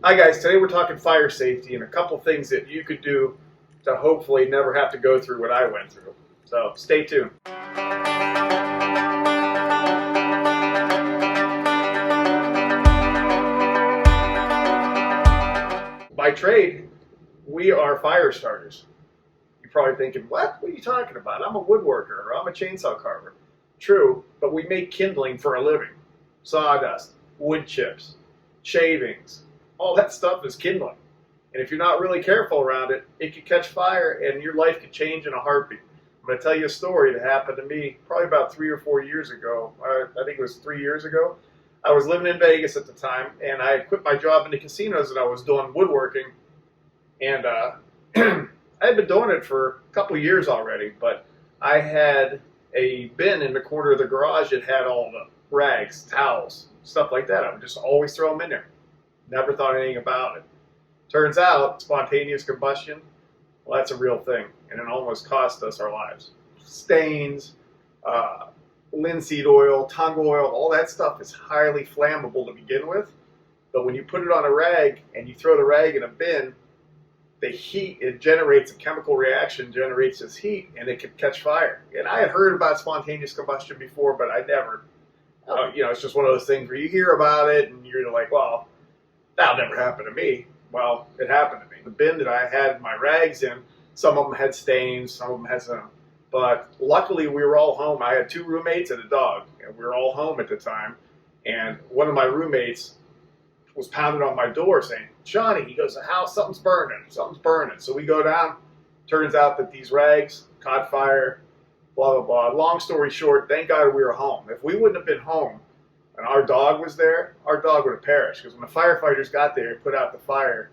Hi guys, today we're talking fire safety and a couple things that you could do to hopefully never have to go through what I went through. So stay tuned. By trade, we are fire starters. You're probably thinking, what? What are you talking about? I'm a woodworker or I'm a chainsaw carver. True, but we make kindling for a living. Sawdust, wood chips, shavings, all that stuff is kindling. And if you're not really careful around it, it could catch fire and your life could change in a heartbeat. I'm going to tell you a story that happened to me probably about 3 or 4 years ago. I think it was 3 years ago. I was living in Vegas at the time, and I had quit my job in the casinos and I was doing woodworking. And I had been doing it for a couple of years already, but I had a bin in the corner of the garage that had all the rags, towels, stuff like that. I would just always throw them in there. Never thought anything about it. Turns out, spontaneous combustion, well, that's a real thing, and it almost cost us our lives. Stains, linseed oil, tung oil, all that stuff is highly flammable to begin with, but when you put it on a rag and you throw the rag in a bin, the heat, it generates a chemical reaction, generates this heat, and it can catch fire. And I had heard about spontaneous combustion before, but I never, it's just one of those things where you hear about it and you're like, well, that'll never happen to me. Well, it happened to me. The bin that I had my rags in, some of them had stains, some of them had some, but luckily we were all home. I had 2 roommates and a dog, and we were all home at the time. And one of my roommates was pounding on my door saying, Johnny, he goes, the house, something's burning. So we go down. Turns out that these rags caught fire, blah, blah, blah. Long story short, thank God we were home. If we wouldn't have been home and our dog was there, our dog would have perished. Because when the firefighters got there and put out the fire,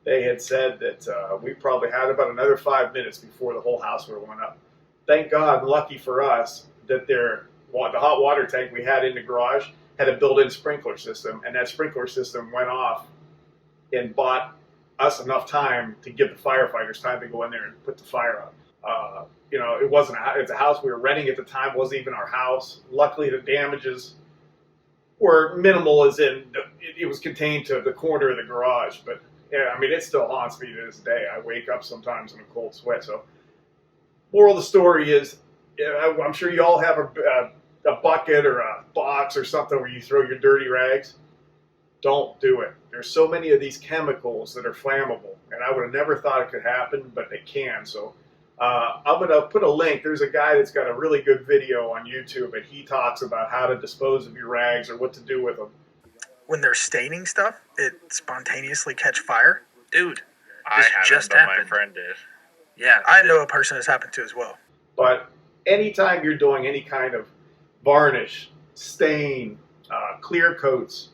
they had said that we probably had about another 5 minutes before the whole house would have went up. Thank God, lucky for us, that the hot water tank we had in the garage had a built-in sprinkler system, and that sprinkler system went off and bought us enough time to give the firefighters time to go in there and put the fire out. It's a house we were renting at the time, wasn't even our house. Luckily, the damages were minimal, as in it was contained to the corner of the garage. But yeah, I mean, it still haunts me to this day. I wake up sometimes in a cold sweat. So, moral of the story is, I'm sure you all have a bucket or a box or something where you throw your dirty rags. Don't do it. There's so many of these chemicals that are flammable, and I would have never thought it could happen, but they can. So I'm going to put a link. There's a guy that's got a really good video on YouTube, and he talks about how to dispose of your rags or what to do with them. When they're staining stuff, it spontaneously catch fire. Dude, I haven't, just but happened. My friend did. Yeah, I know a person that's happened to as well. But anytime you're doing any kind of varnish, stain, clear coats,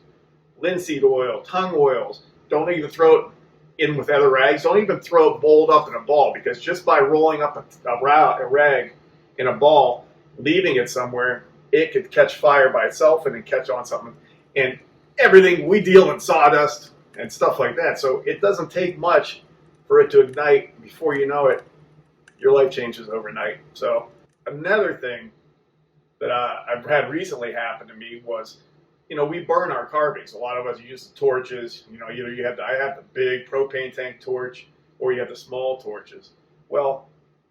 linseed oil, tung oils, don't even throw it in with other rags. Don't even throw it balled up in a ball, because just by rolling up a rag in a ball, leaving it somewhere, it could catch fire by itself and then catch on something. And everything, we deal in sawdust and stuff like that. So it doesn't take much for it to ignite. Before you know it, your life changes overnight. So another thing that I've had recently happen to me was, we burn our carvings. A lot of us use the torches. Either I have the big propane tank torch, or you have the small torches. Well,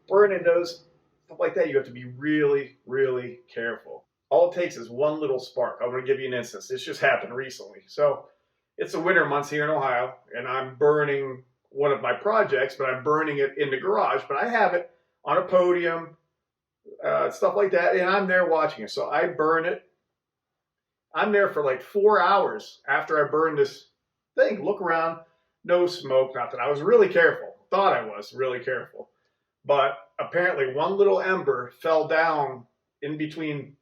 burning those, stuff like that, you have to be really, really careful. All it takes is one little spark. I'm going to give you an instance. This just happened recently. So it's the winter months here in Ohio, and I'm burning one of my projects, but I'm burning it in the garage. But I have it on a podium, stuff like that, and I'm there watching it. So I burn it. I'm there for like 4 hours after I burn this thing. Look around, no smoke, nothing. I was really careful. Thought I was really careful. But apparently one little ember fell down in between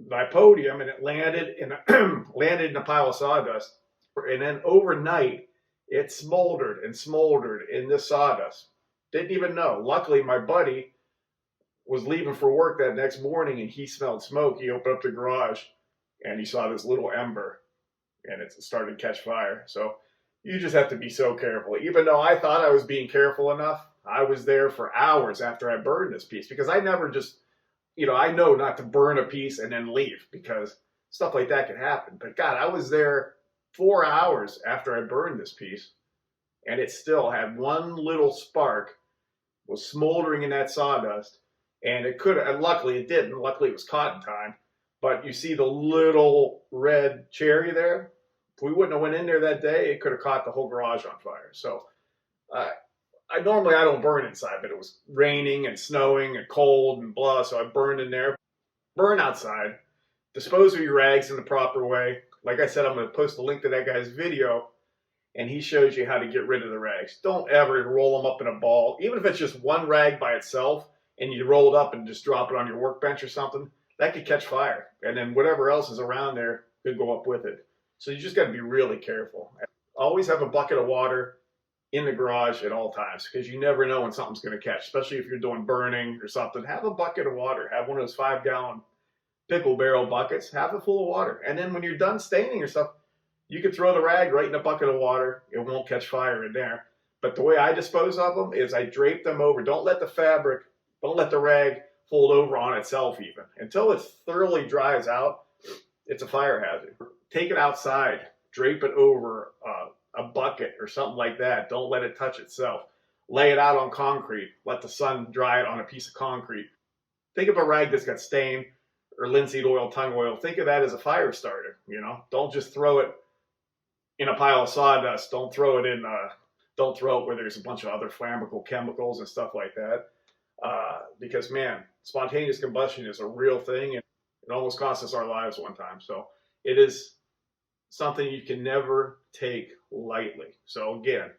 my podium, and it landed in a pile of sawdust. And then overnight, it smoldered and smoldered in this sawdust. Didn't even know. Luckily, my buddy was leaving for work that next morning, and he smelled smoke. He opened up the garage, and he saw this little ember, and it started to catch fire. So you just have to be so careful. Even though I thought I was being careful enough, I was there for hours after I burned this piece, because I never just, I know not to burn a piece and then leave, because stuff like that can happen. But God, I was there 4 hours after I burned this piece, and it still had one little spark, was smoldering in that sawdust, and it could, and luckily it didn't. Luckily it was caught in time. But you see the little red cherry there? If we wouldn't have went in there that day, it could have caught the whole garage on fire. So I normally I don't burn inside, but it was raining and snowing and cold and blah, so I burned in there. Burn outside. Dispose of your rags in the proper way. Like I said, I'm going to post a link to that guy's video, and he shows you how to get rid of the rags. Don't ever roll them up in a ball. Even if it's just one rag by itself, and you roll it up and just drop it on your workbench or something, that could catch fire. And then whatever else is around there could go up with it. So you just got to be really careful. Always have a bucket of water in the garage at all times, because you never know when something's going to catch, especially if you're doing burning or something. Have a bucket of water. Have one of those 5-gallon pickle barrel buckets. Have it full of water. And then when you're done staining your stuff, you can throw the rag right in a bucket of water. It won't catch fire in there. But the way I dispose of them is I drape them over. Don't let the rag fold over on itself even. Until it thoroughly dries out, it's a fire hazard. Take it outside. Drape it over a bucket or something like that. Don't let it touch itself. Lay it out on concrete. Let the sun dry it on a piece of concrete. Think of a rag that's got stain or linseed oil, tung oil. Think of that as a fire starter. You know, don't just throw it in a pile of sawdust. Don't throw it where there's a bunch of other flammable chemicals and stuff like that. Because man, spontaneous combustion is a real thing, and it almost cost us our lives one time. So it is something you can never take lightly. So again,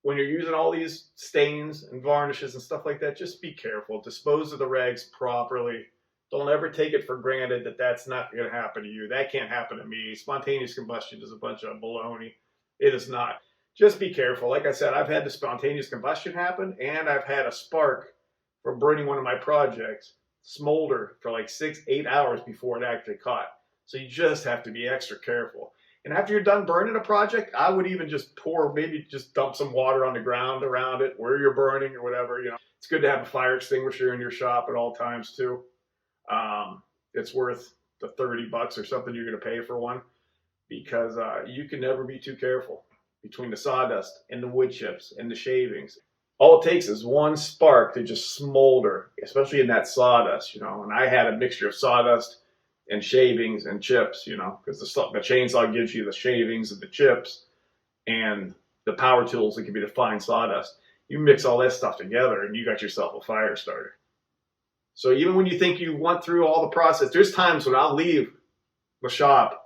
when you're using all these stains and varnishes and stuff like that, just be careful. Dispose of the rags properly. Don't ever take it for granted that that's not going to happen to you. That can't happen to me. Spontaneous combustion is a bunch of baloney. It is not. Just be careful. Like I said, I've had the spontaneous combustion happen, and I've had a spark from burning one of my projects smolder for like 6-8 hours before it actually caught. So you just have to be extra careful. And after you're done burning a project, I would even just maybe just dump some water on the ground around it where you're burning or whatever. You know, it's good to have a fire extinguisher in your shop at all times too. It's worth the $30 or something you're going to pay for one, because you can never be too careful between the sawdust and the wood chips and the shavings. All it takes is one spark to just smolder, especially in that sawdust, you know. And I had a mixture of sawdust and shavings and chips, you know, because the chainsaw gives you the shavings and the chips, and the power tools that give you the fine sawdust. You mix all that stuff together and you got yourself a fire starter. So even when you think you went through all the process, there's times when I'll leave the shop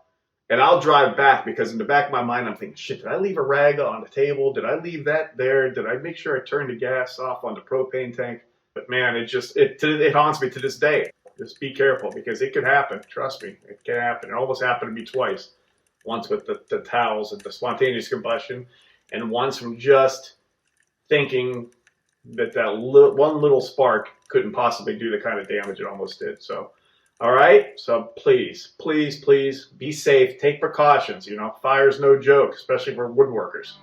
and I'll drive back, because in the back of my mind I'm thinking, shit, did I leave a rag on the table? Did I leave that there? Did I make sure I turned the gas off on the propane tank? But man, it haunts me to this day. Just be careful, because it could happen. Trust me, it can happen. It almost happened to me twice. Once with the towels and the spontaneous combustion, and once from just thinking that one little spark couldn't possibly do the kind of damage it almost did. So, all right. So please, please, please be safe. Take precautions. You know, fire's no joke, especially for woodworkers.